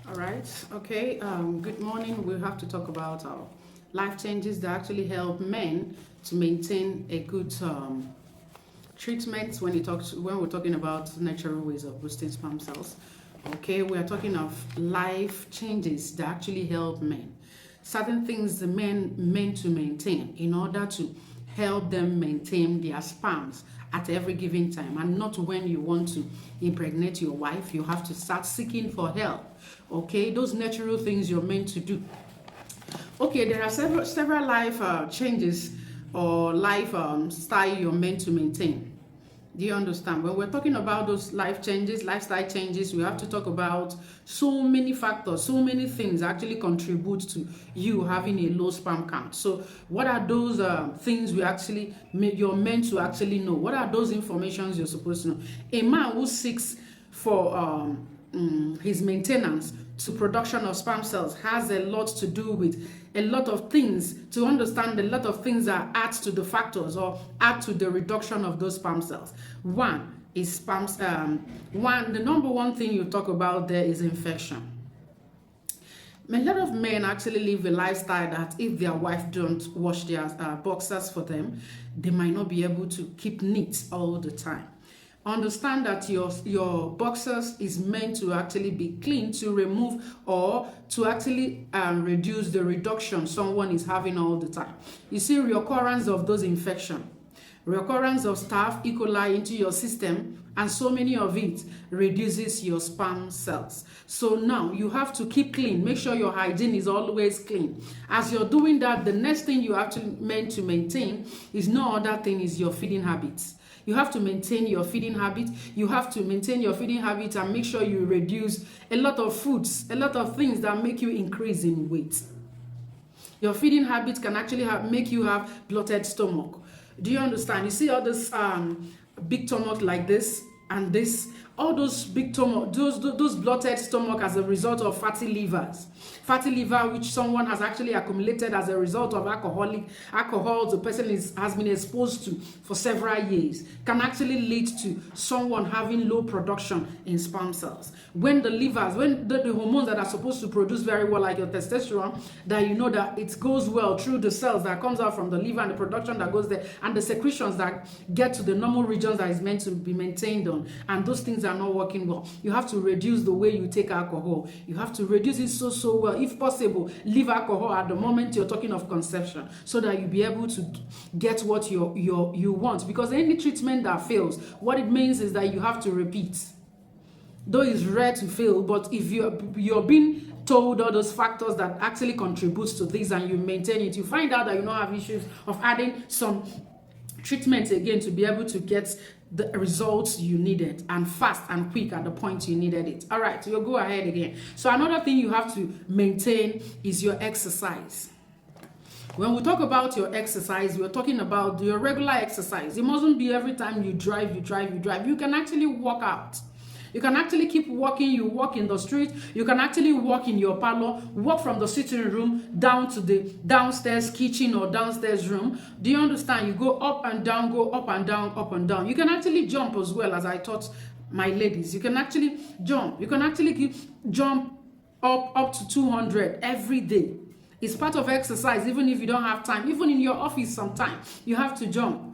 All right. Okay. Good morning. We have to talk about life changes that actually help men to maintain a good treatment when we're talking about natural ways of boosting sperm cells. Okay, we are talking of life changes that actually help men. Certain things the men meant to maintain in order to help them maintain their sperms at every given time, and not when you want to impregnate your wife you have to start seeking for help. Okay, those natural things you're meant to do. Okay, there are several life changes or life style you're meant to maintain. Do you understand? When we're talking about those life changes, lifestyle changes, we have to talk about so many factors, so many things actually contribute to you having a low sperm count. So what are those things you're meant to actually know? What are those informations you're supposed to know? A man who seeks for his maintenance to production of sperm cells has a lot to do with a lot of things, to understand a lot of things that add to the factors or add to the reduction of those sperm cells. One is the number one thing you talk about there is infection. A lot of men actually live a lifestyle that if their wife don't wash their boxers for them, they might not be able to keep neat all the time. Understand that your boxers is meant to actually be clean, to remove or to actually reduce the reduction someone is having all the time. You see, reoccurrence of those infections, reoccurrence of staph E. coli into your system, and so many of it reduces your sperm cells. So now you have to keep clean. Make sure your hygiene is always clean. As you're doing that, the next thing you actually meant to maintain is no other thing is your feeding habits. You have to maintain your feeding habit. You have to maintain your feeding habit and make sure you reduce a lot of foods, a lot of things that make you increase in weight. Your feeding habit can actually make you have bloated stomach. Do you understand? You see all this big stomach like this and this, all those big stomach, those bloated stomach as a result of fatty fatty liver which someone has actually accumulated as a result of alcohol the person has been exposed to for several years, can actually lead to someone having low production in sperm cells. When the livers, when the hormones that are supposed to produce very well, like your testosterone, that you know that it goes well through the cells that comes out from the liver and the production that goes there and the secretions that get to the normal regions that is meant to be maintained on, and those things are not working well, you have to reduce the way you take alcohol. You have to reduce it so well. If possible, leave alcohol at the moment you're talking of conception, so that you'll be able to get what you want. Because any treatment that fails, what it means is that you have to repeat. Though it's rare to fail, but if you're being told all those factors that actually contributes to this and you maintain it, you find out that you don't have issues of adding some treatment again to be able to get the results you needed, and fast and quick at the point you needed it. All right, so you'll go ahead again. So another thing you have to maintain is your exercise. When we talk about your exercise, we're talking about your regular exercise. It mustn't be every time you drive. You can actually walk out. You can actually keep walking. You walk in the street. You can actually walk in your parlor, walk from the sitting room down to the downstairs kitchen or downstairs room. Do you understand? You go up and down, go up and down, up and down. You can actually jump as well, as I taught my ladies. You can actually jump. You can actually jump up to 200 every day. It's part of exercise, even if you don't have time. Even in your office sometimes, you have to jump.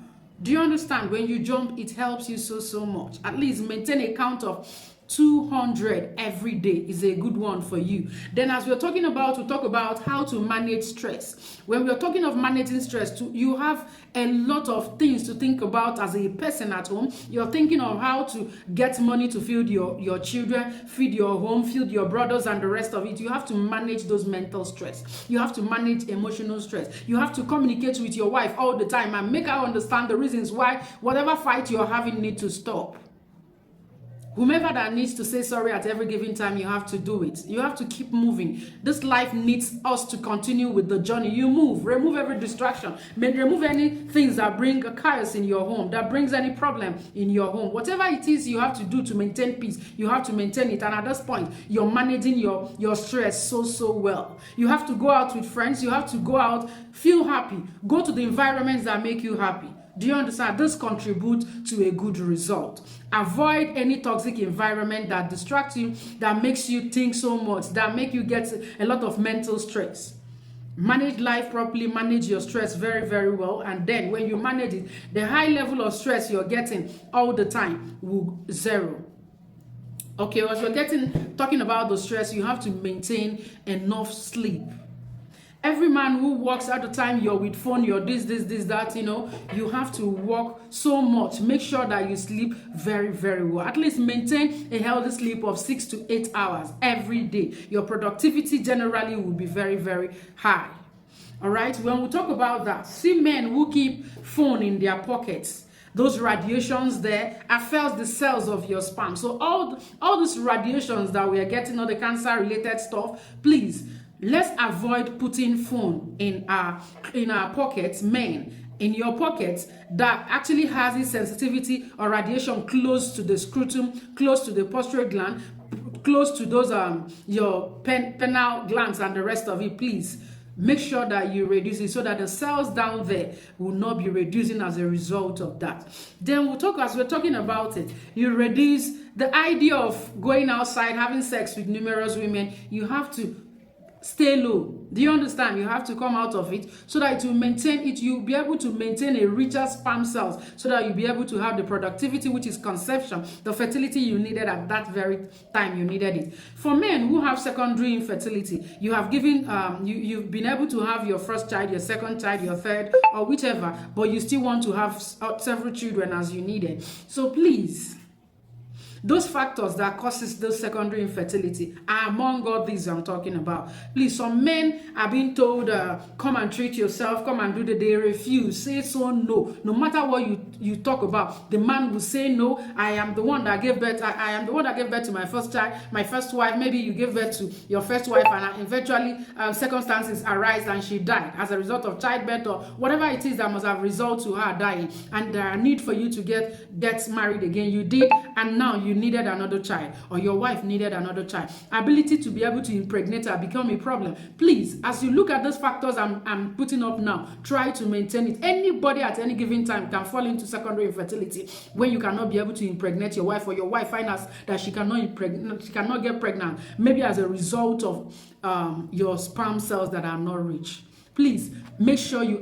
Do you understand? When you jump, it helps you so much. At least maintain a count of 200 every day is a good one for you. Then as we're talking about, we talk about how to manage stress. When we're talking of managing stress, you have a lot of things to think about as a person at home. You're thinking of how to get money to feed your children, feed your home, feed your brothers and the rest of it. You have to manage those mental stress. You have to manage emotional stress. You have to communicate with your wife all the time and make her understand the reasons why whatever fight you're having need to stop. Whomever that needs to say sorry at every given time, you have to do it. You have to keep moving. This life needs us to continue with the journey. You move, remove every distraction, remove any things that bring a chaos in your home, that brings any problem in your home. Whatever it is you have to do to maintain peace, you have to maintain it. And at this point, you're managing your stress so well. You have to go out with friends. You have to go out, feel happy. Go to the environments that make you happy. Do you understand? This contributes to a good result. Avoid any toxic environment that distracts you, that makes you think so much, that make you get a lot of mental stress. Manage life properly, manage your stress very, very well, and then when you manage it, the high level of stress you're getting all the time will zero. Okay, as we're talking about the stress, you have to maintain enough sleep. Every man who works at the time you're with phone, you're this, that, you have to work so much. Make sure that you sleep very, very well. At least maintain a healthy sleep of 6 to 8 hours every day. Your productivity generally will be very, very high. All right, when we talk about that, see men who keep phone in their pockets. Those radiations there affect the cells of your sperm. So all these radiations that we are getting, all the cancer related stuff, please, let's avoid putting phone in our pockets, men, in your pockets that actually has this sensitivity or radiation close to the scrotum, close to the prostate gland, close to those your penile glands and the rest of it. Please make sure that you reduce it so that the cells down there will not be reducing as a result of that. Then as we're talking about it, you reduce the idea of going outside, having sex with numerous women. You have to stay low. Do you understand? You have to come out of it so that it will maintain it. You'll be able to maintain a richer sperm cells so that you'll be able to have the productivity, which is conception, the fertility you needed at that very time you needed it. For men who have secondary infertility, you have given, you've been able to have your first child, your second child, your third, or whichever, but you still want to have several children as you needed. So please, those factors that causes those secondary infertility are among all these I'm talking about. Please, some men are being told, come and treat yourself, come and do the day. Refuse, say so no. No matter what you talk about, the man will say no. I am the one that gave birth. I am the one that gave birth to my first child, my first wife. Maybe you gave birth to your first wife and eventually circumstances arise and she died as a result of childbirth or whatever it is that must have resulted to her dying. And there are need for you to get married again. You did, and now you needed another child, or your wife needed another child. Ability to be able to impregnate her become a problem. Please, as you look at those factors I'm putting up now, try to maintain it. Anybody at any given time can fall into secondary infertility when you cannot be able to impregnate your wife, or your wife finds out that she cannot get pregnant, maybe as a result of your sperm cells that are not rich. Please make sure you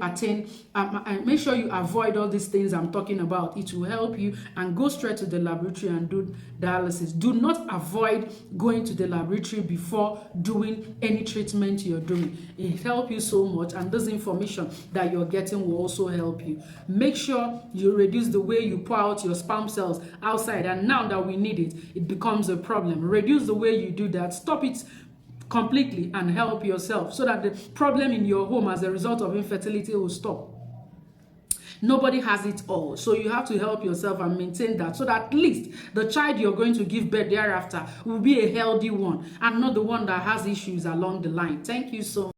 make sure you avoid all these things I'm talking about. It will help you, and go straight to the laboratory and do dialysis. Do not avoid going to the laboratory before doing any treatment you're doing. It helps you so much, and this information that you're getting will also help you. Make sure you reduce the way you pour out your sperm cells outside, and now that we need it, it becomes a problem. Reduce the way you do that. Stop it completely and help yourself so that the problem in your home as a result of infertility will stop. Nobody has it all, so you have to help yourself and maintain that, so that at least the child you're going to give birth thereafter will be a healthy one and not the one that has issues along the line. Thank you so much.